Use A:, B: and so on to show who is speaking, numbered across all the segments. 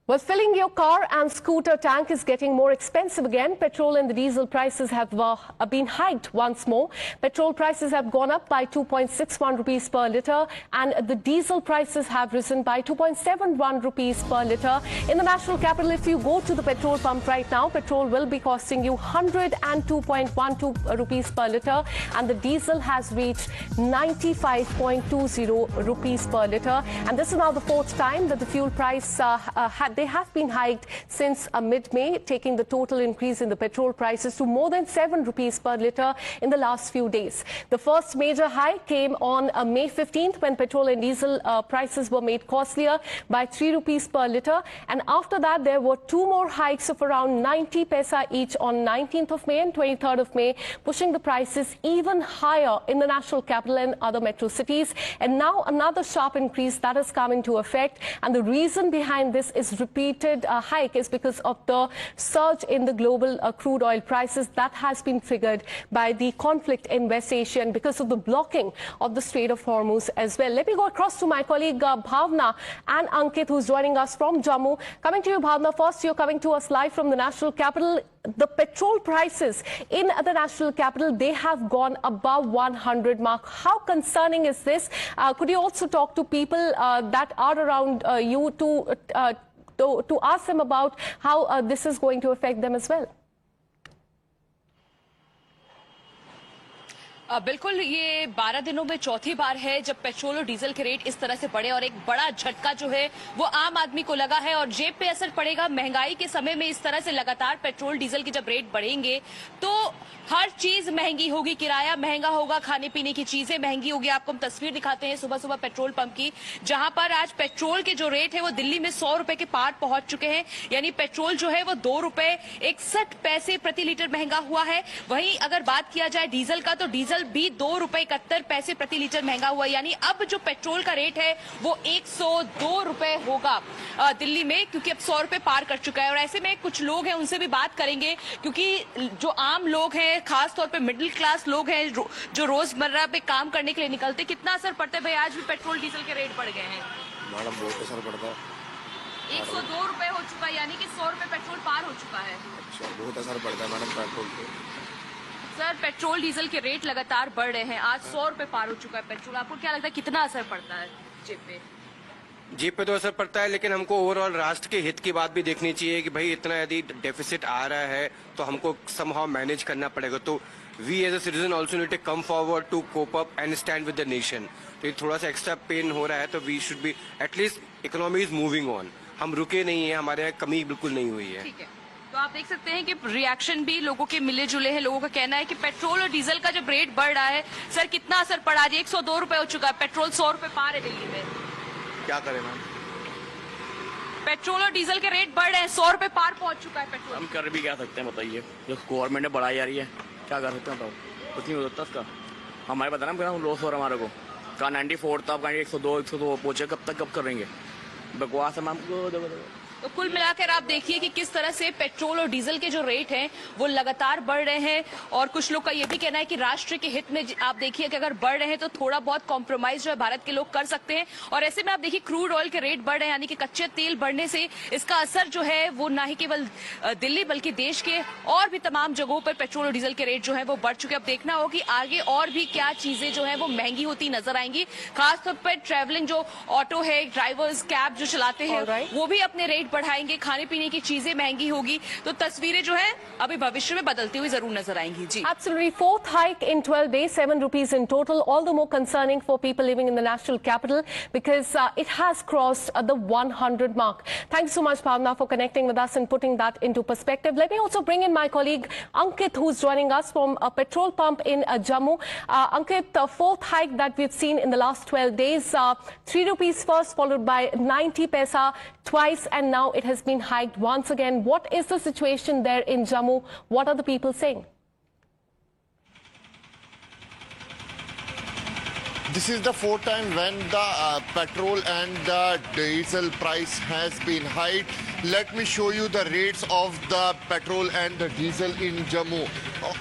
A: Well, filling your car and scooter tank is getting more expensive again. Petrol and the diesel prices have been hiked once more. Petrol prices have gone up by 2.61 rupees per litre and the diesel prices have risen by 2.71 rupees per litre. In the national capital, if you go to the petrol pump right now, petrol will be costing you 102.12 rupees per litre and the diesel has reached 95.20 rupees per litre. And this is now the fourth time that the fuel price they have been hiked since mid-May, taking the total increase in the petrol prices to more than 7 rupees per litre in the last few days. The first major hike came on May 15th when petrol and diesel prices were made costlier by 3 rupees per litre. And after that, there were two more hikes of around 90 paisa each on 19th of May and 23rd of May, pushing the prices even higher in the national capital and other metro cities. And now another sharp increase that has come into effect. And the reason behind this is repeated hike is because of the surge in the global crude oil prices that has been triggered by the conflict in West Asia and because of the blocking of the Strait of Hormuz as well. Let me go across to my colleague Bhavna and Ankit, who's joining us from Jammu. Coming to you, Bhavna, first you're coming to us live from the national capital. The petrol prices in the national capital, they have gone above 100 mark. How concerning is this? Could you also talk to people that are around you to ask them about how this is going to affect them as well?
B: बिल्कुल, ये 12 दिनों में चौथी बार है जब petrol और diesel के rate इस तरह से बढ़े और एक बड़ा झटका जो है वो आम आदमी को लगा है और जेब पे असर पड़ेगा। महंगाई के समय में इस तरह से लगातार पेट्रोल डीजल के जब रेट बढ़ेंगे तो हर चीज महंगी होगी, किराया महंगा होगा, खाने पीने की चीजें महंगी होगी। आपको हम तस्वीर दिखाते हैं सुबह सुबह पेट्रोल पंप की, जहां पर आज पेट्रोल के जो रेट है वो दिल्ली में 100 रुपए के पार पहुंच चुके हैं। यानी पेट्रोल जो है वो 2 रुपए 61 पैसे प्रति लीटर महंगा हुआ है। वहीं अगर बात किया जाए डीजल का तो डीजल भी 2 रुपए 71 पैसे प्रति लीटर महंगा हुआ है। यानी अब जो पेट्रोल का रेट है वो 102 रुपए होगा दिल्ली में, क्योंकि अब 100 रुपए पार कर चुका है। और ऐसे में कुछ लोग हैं, उनसे भी बात करेंगे, क्योंकि जो आम लोग हैं, खास तौर पे मिडिल क्लास लोग हैं जो रोजमर्रा पे काम करने के लिए निकलते, कितना असर पड़ता है भाई? आज भी पेट्रोल डीजल के रेट बढ़ गए हैं
C: मैडम, बहुत असर पड़ता है।
B: 102 रुपए हो चुका है, यानी कि 100 रुपए पेट्रोल पार हो चुका है।
C: अच्छा, बहुत असर पड़ता है मैडम पेट्रोल पे।
B: सर, पेट्रोल डीजल के रेट लगातार बढ़ रहे हैं, आज 100 रुपए पार हो चुका है पेट्रोल। आपको क्या लगता है कितना असर पड़ता है जेब पे?
C: जेब पे तो असर पड़ता है, लेकिन हमको ओवरऑल राष्ट्र के हित की बात भी देखनी चाहिए कि भाई इतना यदि डेफिसिट आ रहा है तो हमको समहाउ मैनेज करना पड़ेगा। तो we as a citizen also need to come forward to cope up and stand with the nation. तो ये थोड़ा सा एक्स्ट्रा पेन हो रहा है, तो we should be at least economy is moving on. हम रुके नहीं है, हमारे यहाँ कमी बिल्कुल नहीं हुई है।
B: ठीक है, तो आप देख सकते हैं कि रिएक्शन भी लोगों के मिले जुले हैं। लोगों का कहना है कि पेट्रोल और डीजल का जब रेट बढ़ रहा है, सर कितना असर पड़ा? आज 102 रुपए हो चुका है, पेट्रोल 100 रुपए पार है दिल्ली में।
C: क्या करें मैम?
B: पेट्रोल और डीजल के रेट बढ़ रहे हैं, 100 रुपए पार पहुंच चुका है पेट्रोल।
D: हम कर भी क्या सकते हैं बताइए? जो गवर्नमेंट ने बढ़ाई जा रही है, क्या कर सकते हैं बताओ? कुछ नहीं हो सकता उसका। हमारे बताना लॉस हो रहा है हमारे को। कहा 94 था, कहा 102 पहुंचे, कब करेंगे? बकवास है मैम को।
B: तो कुल मिलाकर आप देखिए कि किस तरह से पेट्रोल और डीजल के जो रेट हैं वो लगातार बढ़ रहे हैं। और कुछ लोग का ये भी कहना है कि राष्ट्र के हित में आप देखिए कि अगर बढ़ रहे हैं तो थोड़ा बहुत कॉम्प्रोमाइज जो है भारत के लोग कर सकते हैं। और ऐसे में आप देखिए क्रूड ऑयल के रेट बढ़ रहे हैं, यानी कि कच्चे तेल बढ़ने से इसका असर जो है वो ना ही केवल दिल्ली बल्कि देश के और भी तमाम जगहों पर पेट्रोल और डीजल के रेट जो है वो बढ़ चुके हैं। अब देखना होगा कि आगे और भी क्या चीजें जो है वो महंगी होती नजर आएंगी। खासतौर पर ट्रेवलिंग जो ऑटो है, ड्राइवर्स कैब जो चलाते हैं वो भी अपने रेट बढ़ाएंगे, खाने पीने की चीजें महंगी होगी। तो तस्वीरें जो है अभी भविष्य में बदलती हुई जरूर नजर आएंगी। जी,
A: Absolutely. Fourth hike in 12 days, 7 rupees in total. All the more concerning for people living in the national capital because it has crossed the 100 mark. Thanks so much, Bhavna, for connecting with us and putting that into perspective. Let me also bring in my colleague Ankit, who's joining us from a petrol pump in Jammu. Ankit, the fourth hike that we've seen in the last 12 days, 3 rupees first, followed by 90 paisa twice, and now it has been hiked once again. What is the situation there in Jammu? What are the people saying?
E: This is the fourth time when the petrol and the diesel price has been hiked. let me show you the rates of the petrol and the diesel in Jammu.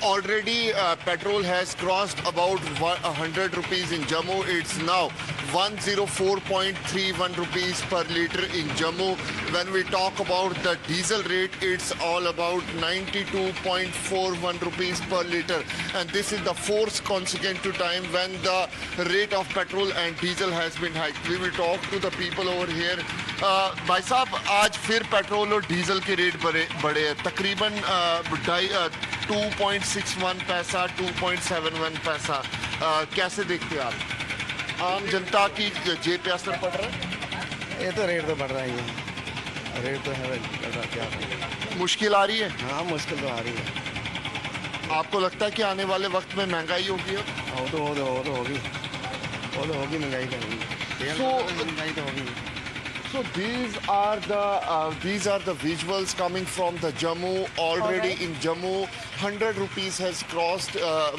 E: Already petrol has crossed about 100 rupees in Jammu. It's now 104.31 rupees per litre in Jammu. When we talk about the diesel rate, it's all about 92.41 rupees per litre. And this is the fourth consecutive time when the rate of petrol and diesel has been hiked. We will talk to the people over here. भाई साहब, आज फिर petrol और diesel के rate बढ़े हैं, तकरीबन 2.61 पैसा, 2.71 पैसा. कैसे देखते हैं आप? आम जनता की जेब पे असर पड़ रहा है?
F: ये तो रेट तो बढ़ रहा ही है, रेट तो है बढ़ रहा, क्या
E: मुश्किल आ रही है?
F: हाँ, मुश्किल तो आ रही है.
E: आपको लगता है कि आने वाले वक्त में महंगाई होगी?
F: वो तो होगी महंगाई तो होगी. महंगाई तो होगी.
E: So these are the visuals coming from the Jammu. Already in Jammu, 100 rupees has crossed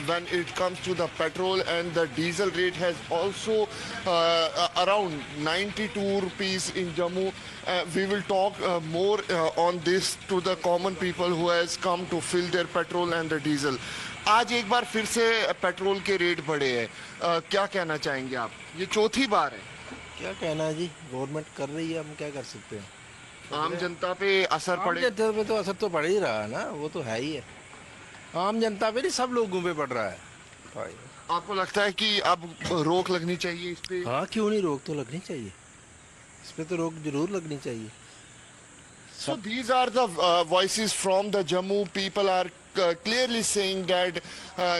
E: when it comes to the petrol, and the diesel rate has also around 92 rupees in Jammu. We will talk more on this to the common people who has come to fill their petrol and the diesel. आज एक बार फिर से petrol के rate बढ़े हैं. क्या कहना चाहेंगे आप? ये चौथी बार है.
F: क्या कहना है जी, गवर्नमेंट कर रही है, हम क्या कर सकते हैं.
E: आम जनता पे असर
F: आम
E: पड़े?
F: जनता पे तो असर तो पड़ ही रहा है ना, वो तो है ही है. आम जनता पे नहीं, सब लोगों पे पड़ रहा है.
E: आपको लगता है कि अब रोक लगनी चाहिए इस पे?
F: हाँ, क्यों नहीं, रोक तो लगनी चाहिए. इस पे तो रोक जरूर लगनी चाहिए.
E: So these are the voices from the Jammu. People are clearly saying that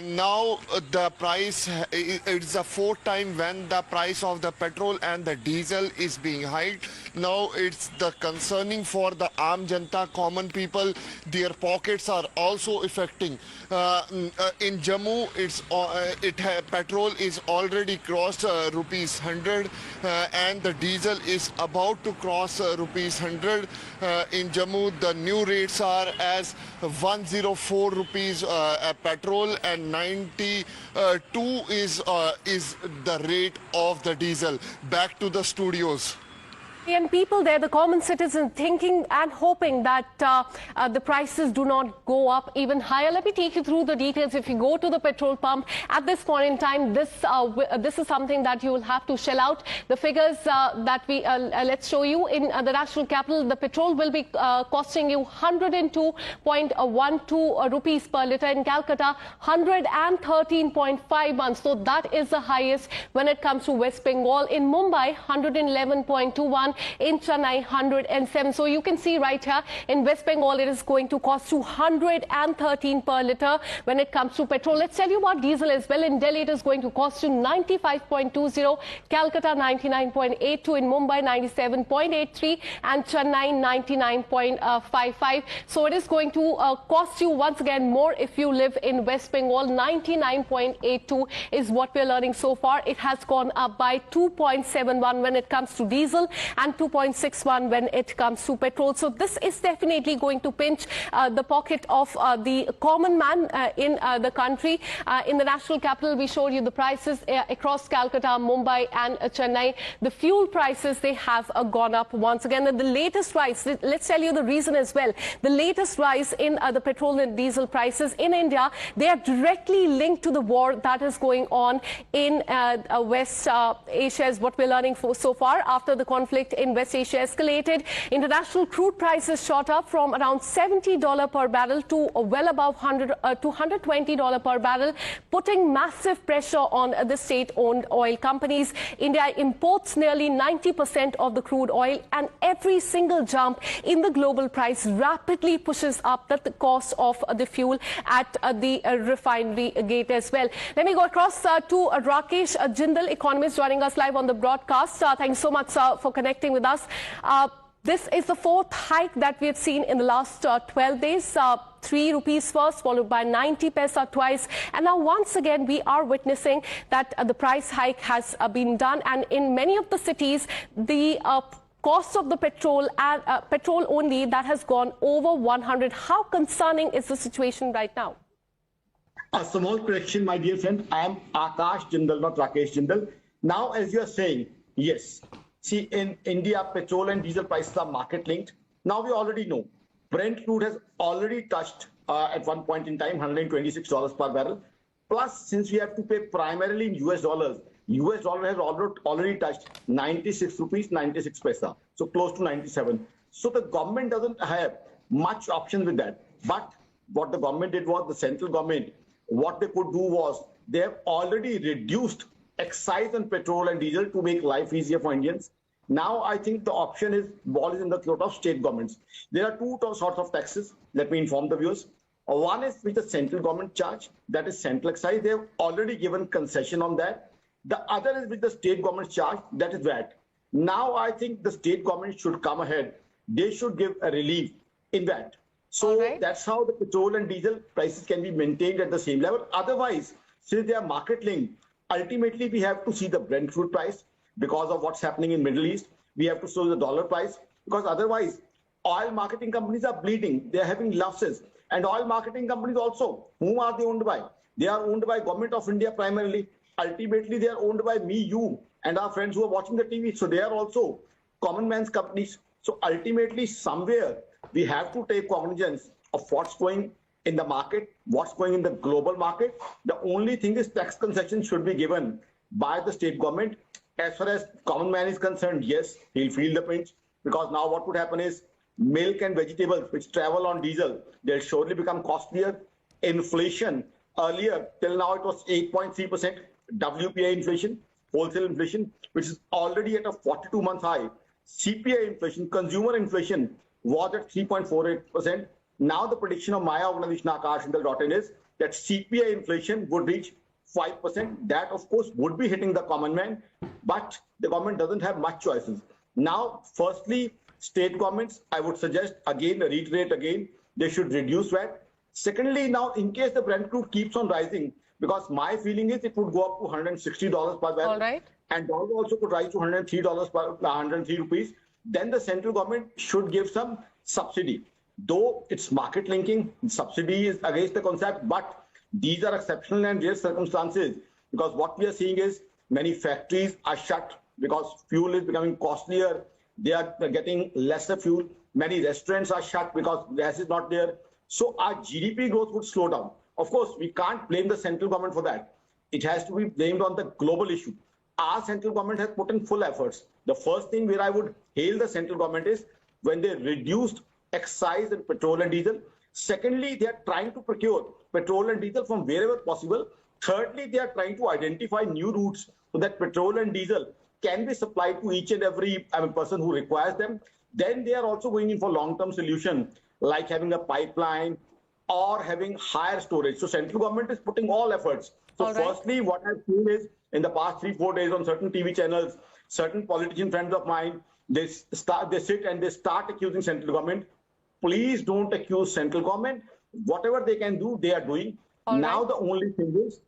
E: now the price, it's the fourth time when the price of the petrol and the diesel is being hiked. Now it's the concerning for the Aam Janta, common people. Their pockets are also affecting. In Jammu, petrol is already crossed rupees 100 and the diesel is about to cross rupees 100. In Jammu, the new rates are as 104 rupees petrol and 92 is the rate of the diesel. Back to the studios.
A: And people there, the common citizen, thinking and hoping that the prices do not go up even higher. Let me take you through the details. If you go to the petrol pump at this point in time, this is something that you will have to shell out. The figures that we let's show you in the national capital. The petrol will be costing you 102.12 rupees per litre. In Calcutta, 113.51. So that is the highest when it comes to West Bengal. In Mumbai, 111.21. In Chennai, 107. So you can see right here in West Bengal, it is going to cost 213 per litre when it comes to petrol. Let's tell you about diesel as well. In Delhi, it is going to cost you 95.20, Calcutta 99.82, in Mumbai 97.83, and Chennai 99.55. So it is going to cost you once again more if you live in West Bengal. 99.82 is what we are learning so far. It has gone up by 2.71 when it comes to diesel and 2.61 when it comes to petrol. So this is definitely going to pinch the pocket of the common man in the country. In the national capital, we showed you the prices across Calcutta, Mumbai and Chennai. The fuel prices, they have gone up once again. And the latest rise, let's tell you the reason as well. The latest rise in the petrol and diesel prices in India, they are directly linked to the war that is going on in West Asia, is what we're learning so far. After the conflict in West Asia escalated, international crude prices shot up from around $70 per barrel to well above $120 per barrel, putting massive pressure on the state-owned oil companies. India imports nearly 90% of the crude oil, and every single jump in the global price rapidly pushes up the cost of the fuel at the refinery gate as well. Let me go across to Rakesh Jindal, economist, joining us live on the broadcast. Thank you so much for connecting with us. This is the fourth hike that we have seen in the last 12 days. 3 rupees first, followed by 90 paisa twice. And now once again, we are witnessing that the price hike has been done. And in many of the cities, the cost of the petrol and petrol only, that has gone over 100. How concerning is the situation right now?
G: A small correction, my dear friend. I am Akash Jindal, not Rakesh Jindal. Now, as you are saying, yes. See, in India, petrol and diesel prices are market linked. Now we already know Brent crude has already touched at one point in time $126 per barrel. Plus, since we have to pay primarily in US dollars, US dollar has already touched 96 rupees 96 paisa, so close to 97. So the government doesn't have much option with that. But what the government did was, the central government, what they could do was, they have already reduced excise on petrol and diesel to make life easier for Indians. Now I think the option is, ball is in the court of state governments. There are two sorts of taxes. Let me inform the viewers. One is which the central government charge, that is central excise. They have already given concession on that. The other is with the state government charge, that is VAT. Now I think the state government should come ahead. They should give a relief in that. So that's how the petrol and diesel prices can be maintained at the same level. Otherwise, since they are market linked, ultimately we have to see the Brent crude price because of what's happening in Middle East. We have to show the dollar price, because otherwise oil marketing companies are bleeding. They are having losses. And oil marketing companies also, whom are they owned by? They are owned by Government of India primarily. Ultimately, they are owned by me, you, and our friends who are watching the TV. So they are also common man's companies. So ultimately, somewhere we have to take cognizance of what's going in the market, what's going in the global market. The only thing is tax concession should be given by the state government. As far as common man is concerned, yes, he'll feel the pinch, because now what would happen is milk and vegetables which travel on diesel, they'll surely become costlier. Inflation, earlier till now it was 8.3%. WPI inflation, wholesale inflation, which is already at a 42-month high. CPI inflation, consumer inflation, was at 3.48%. Now the prediction of my organization, akashjindal.in, is that CPI inflation would reach 5%. That, of course, would be hitting the common man, but the government doesn't have much choices. Now, firstly, state governments, I would suggest, again, reiterate again, they should reduce VAT. Secondly, now, in case the Brent crude keeps on rising, because my feeling is it would go up to $160 per barrel.
A: All right.
G: And dollar also could rise to $103 per 103 rupees. Then the central government should give some subsidy. Though it's market linking, subsidy is against the concept, but these are exceptional and rare circumstances, because what we are seeing is many factories are shut because fuel is becoming costlier. They are getting lesser fuel. Many restaurants are shut because gas is not there. So our GDP growth would slow down. Of course, we can't blame the central government for that. It has to be blamed on the global issue. Our central government has put in full efforts. The first thing where I would hail the central government is when they reduced excise and petrol and diesel. Secondly, they are trying to procure petrol and diesel from wherever possible. Thirdly, they are trying to identify new routes so that petrol and diesel can be supplied to each and every person who requires them. Then they are also going in for long-term solution, like having a pipeline or having higher storage. So central government is putting all efforts. So firstly, what I've seen is in the past 3-4 days on certain TV channels, certain politician friends of mine, they sit and they start accusing central government. Please don't accuse central government. Whatever they can do, they are doing. Now the only thing is,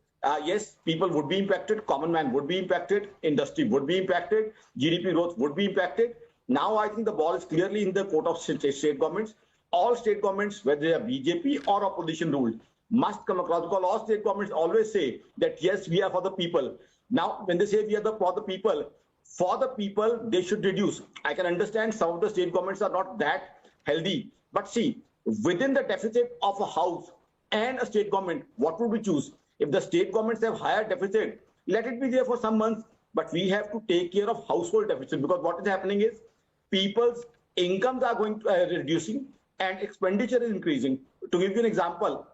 G: yes, people would be impacted, common man would be impacted, industry would be impacted, GDP growth would be impacted. Now I think the ball is clearly in the court of state governments. All state governments, whether they are BJP or opposition ruled, must come across, because all state governments always say that yes, we are for the people. Now, when they say we are for the people, they should reduce. I can understand some of the state governments are not that healthy. But see, within the deficit of a house and a state government, what would we choose? If the state governments have higher deficit, let it be there for some months. But we have to take care of household deficit, because what is happening is people's incomes are going to, reducing and expenditure is increasing. To give you an example,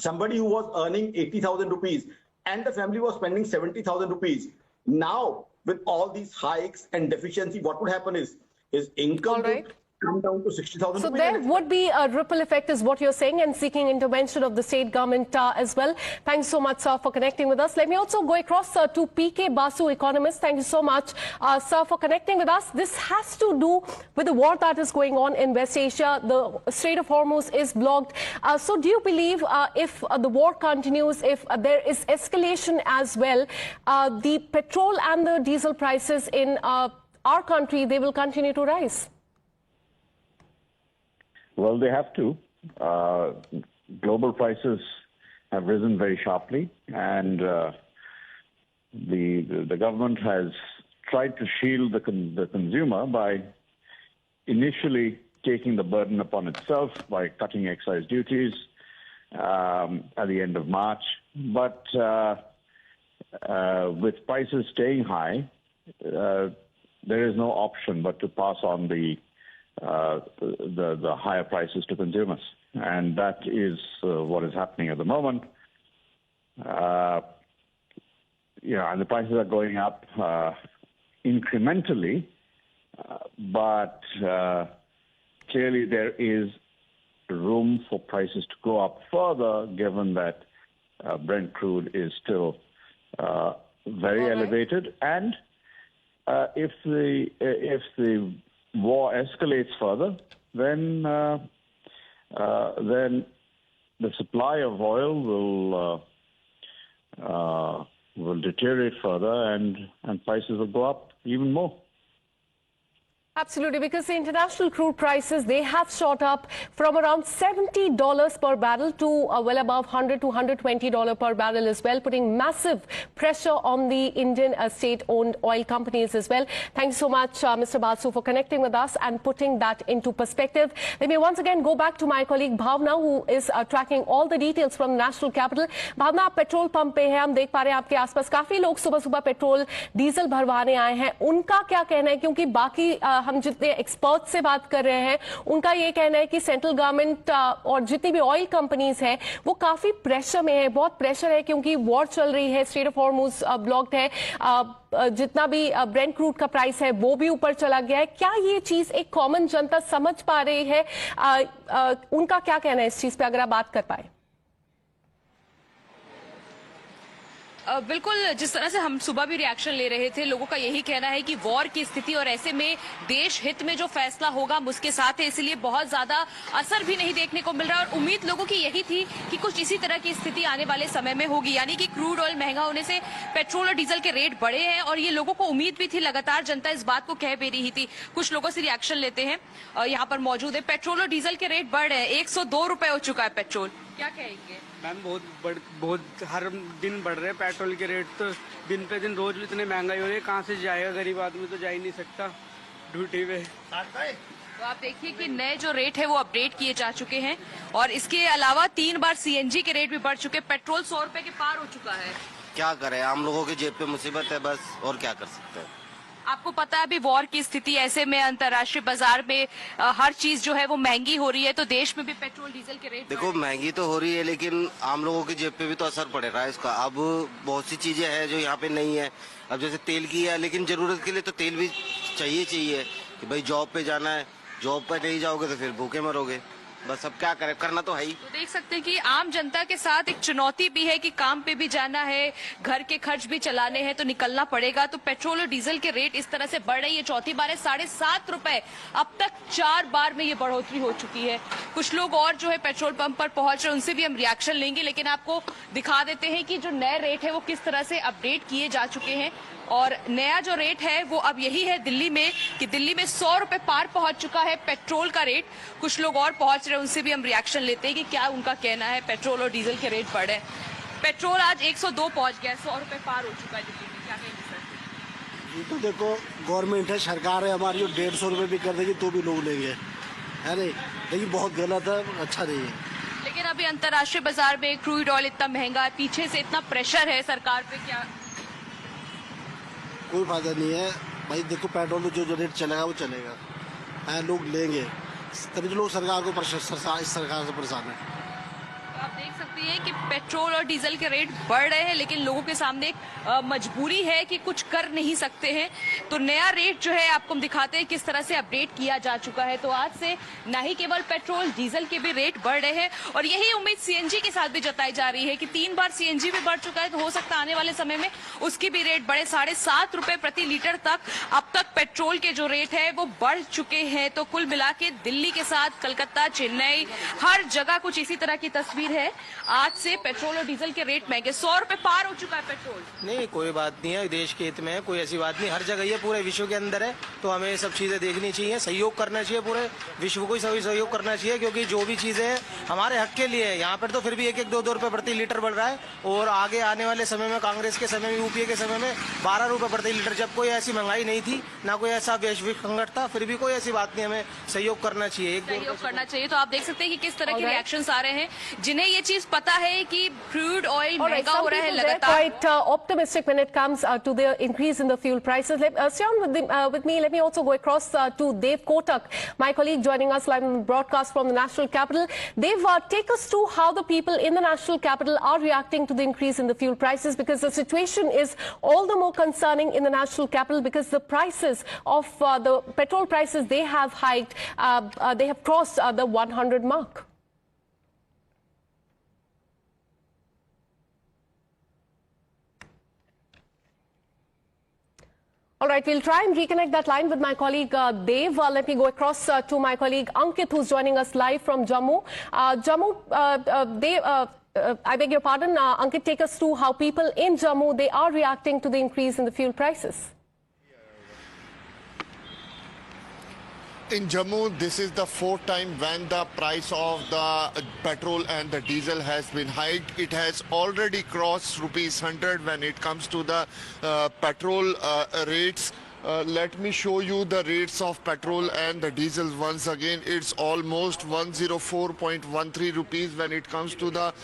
G: somebody who was earning 80,000 rupees and the family was spending 70,000 rupees. Now, with all these hikes and deficiency, what would happen is his income would come down to 60,000
A: So
G: rupees.
A: there would be a ripple effect is what you're saying, and seeking intervention of the state government as well. Thanks so much, sir, for connecting with us. Let me also go across to PK Basu, economist. Thank you so much, sir, for connecting with us. This has to do with the war that is going on in West Asia. The Strait of Hormuz is blocked. So do you believe if the war continues, if there is escalation as well, the petrol and the diesel prices in our country, they will continue to rise?
H: Well, they have to. Global prices have risen very sharply, and the government has tried to shield the consumer by initially taking the burden upon itself by cutting excise duties at the end of March. But with prices staying high, there is no option but to pass on the higher prices to consumers, and that is what is happening at the moment. And the prices are going up incrementally, but clearly there is room for prices to go up further, given that Brent crude is still very elevated, and if the war escalates further, then the supply of oil will deteriorate further, and prices will go up even more.
A: Absolutely, because the international crude prices, they have shot up from around $70 per barrel to well above $100 to $120 per barrel as well, putting massive pressure on the Indian state-owned oil companies as well. Thank you so much, Mr. Basu, for connecting with us and putting that into perspective. Let me once again go back to my colleague Bhavna, who is tracking all the details from the national capital. Bhavna, आप petrol pump पे हैं, हम देख पा रहे हैं आपके आसपास काफी लोग सुबह सुबह पेट्रोल डीजल भरवाने आए हैं. उनका क्या कहना है, क्योंकि बाकी हम जितने एक्सपर्ट से बात कर रहे हैं उनका ये कहना है कि सेंट्रल गवर्नमेंट और जितनी भी ऑयल कंपनीज हैं वो काफी प्रेशर में है, बहुत प्रेशर है, क्योंकि वॉर चल रही है, स्ट्रेट ऑफ हॉर्मुज ब्लॉक्ड है, जितना भी ब्रेंट क्रूड का प्राइस है वो भी ऊपर चला गया है. क्या ये चीज एक कॉमन जनता समझ पा रही है? उनका क्या कहना है इस चीज पे, अगर आप बात कर पाए?
B: बिल्कुल, जिस तरह से हम सुबह भी रिएक्शन ले रहे थे, लोगों का यही कहना है कि वॉर की स्थिति और ऐसे में देश हित में जो फैसला होगा उसके साथ है, इसलिए बहुत ज्यादा असर भी नहीं देखने को मिल रहा. और उम्मीद लोगों की यही थी कि कुछ इसी तरह की स्थिति आने वाले समय में होगी, यानी कि क्रूड ऑयल महंगा होने से पेट्रोल और डीजल के रेट बढ़े हैं और ये लोगों को उम्मीद भी थी. लगातार जनता इस बात को कह भी रही थी. कुछ लोगों से रिएक्शन लेते हैं, यहाँ पर मौजूद है. पेट्रोल और डीजल के रेट बढ़ रहे हैं, 102 रुपए हो चुका है पेट्रोल, क्या कहेंगे?
I: मैम बहुत हर दिन बढ़ रहे हैं पेट्रोल के रेट, तो दिन पे दिन रोज इतने महंगाई हो रही है, कहाँ से जाएगा गरीब आदमी, तो जा ही नहीं सकता ड्यूटी पे.
B: तो आप देखिए कि नए जो रेट है वो अपडेट किए जा चुके हैं और इसके अलावा 3 बार सीएनजी के रेट भी बढ़ चुके. पेट्रोल 100 रुपए के पार हो चुका है.
J: क्या करें, आम लोगों की जेब पे मुसीबत है बस, और क्या कर सकते हैं.
B: आपको पता है अभी वॉर की स्थिति, ऐसे में अंतर्राष्ट्रीय बाजार में हर चीज जो है वो महंगी हो रही है, तो देश में भी पेट्रोल डीजल के रेट
J: देखो महंगी तो हो रही है, लेकिन आम लोगों की जेब पे भी तो असर पड़ रहा है इसका. अब बहुत सी चीजें हैं जो यहाँ पे नहीं है. अब जैसे तेल की है, लेकिन जरूरत के लिए तो तेल भी चाहिए कि भाई जॉब पे जाना है, जॉब पे नहीं जाओगे तो फिर भूखे मरोगे. बस अब क्या करें, करना तो है ही.
B: तो देख सकते हैं कि आम जनता के साथ एक चुनौती भी है कि काम पे भी जाना है, घर के खर्च भी चलाने हैं, तो निकलना पड़ेगा. तो पेट्रोल और डीजल के रेट इस तरह से बढ़ रही है, चौथी बार है, 7.5 रुपए. अब तक 4 बार में ये बढ़ोतरी हो चुकी है. कुछ लोग और जो है पेट्रोल पंप पर पहुंच रहे हैं, उनसे भी हम रिएक्शन लेंगे, लेकिन आपको दिखा देते हैं कि जो नए रेट है वो किस तरह से अपडेट किए जा चुके हैं. और नया जो रेट है वो अब यही है दिल्ली में, कि दिल्ली में 100 रुपए पार पहुंच चुका है पेट्रोल का रेट. कुछ लोग और पहुंच रहे हैं, उनसे भी हम रिएक्शन लेते हैं कि क्या उनका कहना है. पेट्रोल और डीजल के रेट बढ़े, पेट्रोल आज 102 पहुंच गया, 100 रुपए पार हो चुका है दिल्ली में. क्या कहेंगे सर?
K: ये तो देखो गवर्नमेंट है, सरकार है हमारी, जो 150 रुपए भी कर देगी तो भी लोग लेंगे, है नहीं. लेकिन बहुत गलत है, अच्छा नहीं है.
B: लेकिन अभी अंतर्राष्ट्रीय बाजार में क्रूड ऑयल इतना महंगा है, पीछे से इतना प्रेशर है सरकार पे, क्या
K: कोई फायदा नहीं है भाई. देखो पेट्रोल में जो रेट चलेगा वो चलेगा, है, लोग लेंगे, तभी तो लोग सरकार को सरकार से परेशान है.
B: तो आप देख सकते हैं कि पेट्रोल और डीजल के रेट बढ़ रहे हैं, लेकिन लोगों के सामने एक मजबूरी है कि कुछ कर नहीं सकते हैं. तो नया रेट जो है आपको हम दिखाते हैं किस तरह से अपडेट किया जा चुका है. तो आज से न ही केवल पेट्रोल डीजल के भी रेट बढ़ रहे हैं, और यही उम्मीद सीएनजी के साथ भी जताई जा रही है कि 3 बार सीएनजी भी बढ़ चुका है, तो हो सकता है आने वाले समय में उसकी भी रेट बढ़े. 7.5 रुपए प्रति लीटर तक अब तक पेट्रोल के जो रेट है वो बढ़ चुके हैं. तो कुल मिला के दिल्ली के साथ कलकत्ता, चेन्नई, हर जगह कुछ इसी तरह की तस्वीर है. आज से पेट्रोल और डीजल के रेट महंगे, 100 रुपए पार हो चुका है पेट्रोल।
F: नहीं, कोई बात नहीं है, देश के हित में है, कोई ऐसी बात नहीं, हर जगह ये पूरे विश्व के अंदर है, तो हमें ये सब चीजें देखनी चाहिए, सहयोग करना चाहिए, पूरे विश्व को ही सहयोग करना चाहिए, क्योंकि जो भी चीजें हैं हमारे हक के लिए है। यहाँ पर तो फिर भी 1-1, 2-2 रुपए प्रति लीटर बढ़ रहा है, और आगे आने वाले समय में, कांग्रेस के समय में, यूपीए के समय में 12 रुपए प्रति लीटर, जब कोई ऐसी महंगाई नहीं थी, ना कोई ऐसा वैश्विक संकट था, फिर भी कोई ऐसी बात नहीं, हमें सहयोग करना चाहिए,
B: सहयोग करना चाहिए। तो आप देख सकते हैं कि किस तरह के रिएक्शंस आ रहे हैं, जिन्हें ये चीज पता है कि क्रूड ऑयल महंगा हो रहा है लगातार।
A: Quite optimistic when it comes to the increase in the fuel prices. Stay on with me. Let me also go across to Dev Kotak, my colleague joining us live on the broadcast from the national capital. Dev, take us to how the people in the national capital are reacting to the increase in the fuel prices, because the situation is all the more concerning in the national capital because the prices of the petrol prices, they have hiked, they have crossed the 100 mark. All right, we'll try and reconnect that line with my colleague Dev. Let me go across to my colleague Ankit, who's joining us live from Jammu. Dev, I beg your pardon, Ankit, take us through how people in Jammu, they are reacting to the increase in the fuel prices.
E: In Jammu, this is the fourth time when the price of the petrol and the diesel has been hiked. It has already crossed rupees 100 when it comes to the petrol rates. Let me show you the rates of petrol and the diesel once again. It's almost 104.13 rupees when it comes to the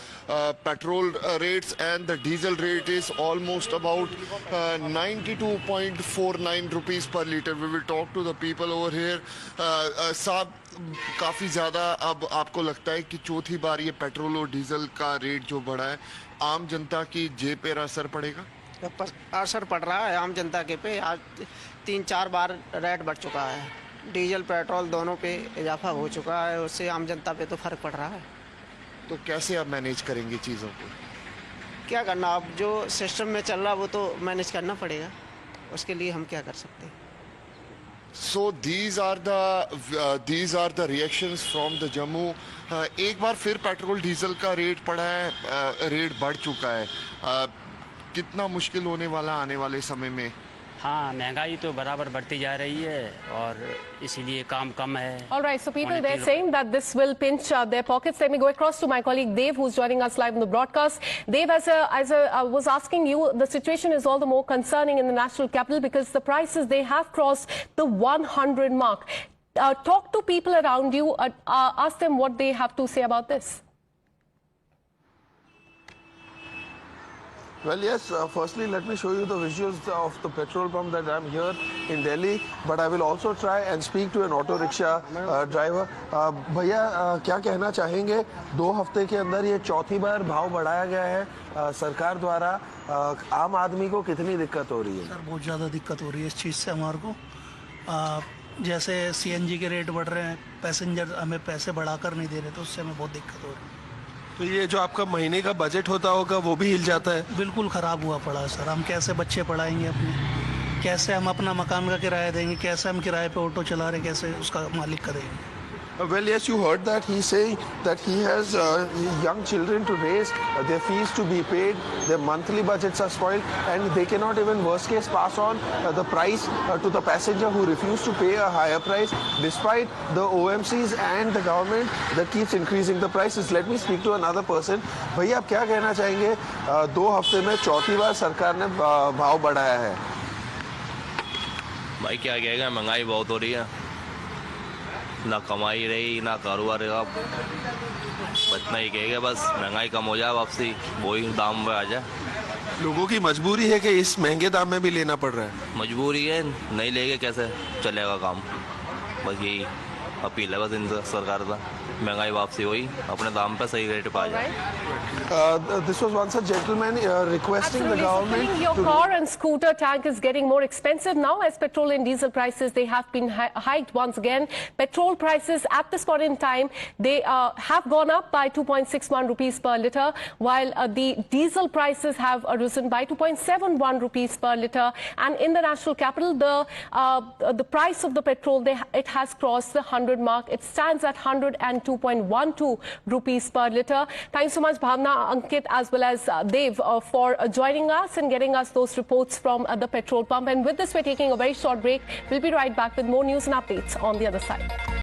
E: petrol rates, and the diesel rate is almost about 92.49 rupees per liter. We will talk to the people over here. साहब, काफ़ी ज़्यादा अब आपको लगता है कि चौथी बार ये पेट्रोल और डीजल का रेट जो बढ़ा है, आम जनता की जेब पर असर पड़ेगा?
L: असर पड़ रहा है आम जनता के पे। आज 3-4 बार रेट बढ़ चुका है, डीजल पेट्रोल दोनों पे इजाफा हो चुका है, उससे आम जनता पे तो फर्क पड़ रहा है।
E: तो कैसे आप मैनेज करेंगे चीज़ों को?
L: क्या करना, अब जो सिस्टम में चल रहा वो तो मैनेज करना पड़ेगा, उसके लिए हम क्या कर सकते हैं।
E: So these are the reactions from the Jammu. एक बार फिर पेट्रोल डीजल का रेट बढ़ा है, रेट बढ़ चुका है। कितना मुश्किल होने वाला आने वाले समय में?
M: हाँ, महंगाई तो बराबर बढ़ती जा रही है और इसीलिए काम कम है।
A: All right, so people, they're saying that this will pinch their pockets. Let me go across to my colleague Dev, who's joining us live on the broadcast. Dev, as I was asking you, the situation is all the more concerning in the national capital because the prices, they have crossed the 100 mark. Talk to people around you, ask them what they have to say about this.
N: Well, yes, firstly, let me show you the visuals of the petrol pump that I'm here in Delhi, but I will also try and speak to an auto rickshaw driver. भैया, क्या कहना चाहेंगे? 2 हफ्ते के अंदर ये चौथी बार भाव बढ़ाया गया है सरकार द्वारा, आम आदमी को कितनी दिक्कत हो रही है?
O: सर, बहुत ज़्यादा दिक्कत हो रही है इस चीज़ से हमारे को। जैसे CNG के रेट बढ़ रहे हैं, पैसेंजर हमें पैसे बढ़ाकर नहीं दे रहे, तो उससे हमें बहुत दिक्कत हो रही है।
N: तो ये जो आपका महीने का बजट होता होगा वो भी हिल जाता है?
O: बिल्कुल ख़राब हुआ पड़ा है सर। हम कैसे बच्चे पढ़ाएंगे अपने, कैसे हम अपना मकान का किराया देंगे, कैसे हम किराए पे ऑटो चला रहे, कैसे उसका मालिक करेंगे?
N: Well, yes, you heard that. He's saying that he has young children to raise, their fees to be paid, their monthly budgets are spoiled, and they cannot even, worst case, pass on the price to the passenger who refused to pay a higher price, despite the OMCs and the government that keeps increasing the prices. Let me speak to another person. भैया, आप क्या कहना चाहेंगे? 2 हफ्ते में चौथी बार सरकार ने भाव बढ़ाया है।
P: भाई क्या कहेगा, महंगाई बहुत हो रही है, ना कमाई रही ना कारोबार रहा, इतना ही कहेगा बस महंगाई कम हो जाए, वापसी वही दाम में आ जाए।
N: लोगों की मजबूरी है कि इस महंगे दाम में भी लेना पड़ रहा है।
P: मजबूरी है, नहीं लेंगे कैसे चलेगा काम, बस यही अपील है बस इन सरकार का, महंगाई वापसी हुई अपने दाम पे सही रेट पा जाए।
N: This was once a gentleman requesting the government.
A: Your car and scooter tank is getting more expensive now as petrol and diesel prices, they have been hiked once again. Petrol prices at this point in time, they have gone up by 2.61 rupees per litre, while the diesel prices have risen by 2.71 rupees per litre. And in the national capital, the price of the petrol, it has crossed the 100 100 mark. It stands at 102.12 rupees per litre. Thanks so much, Bhavna, Ankit, as well as Dev, for joining us and getting us those reports from the petrol pump. And with this, we're taking a very short break. We'll be right back with more news and updates on the other side.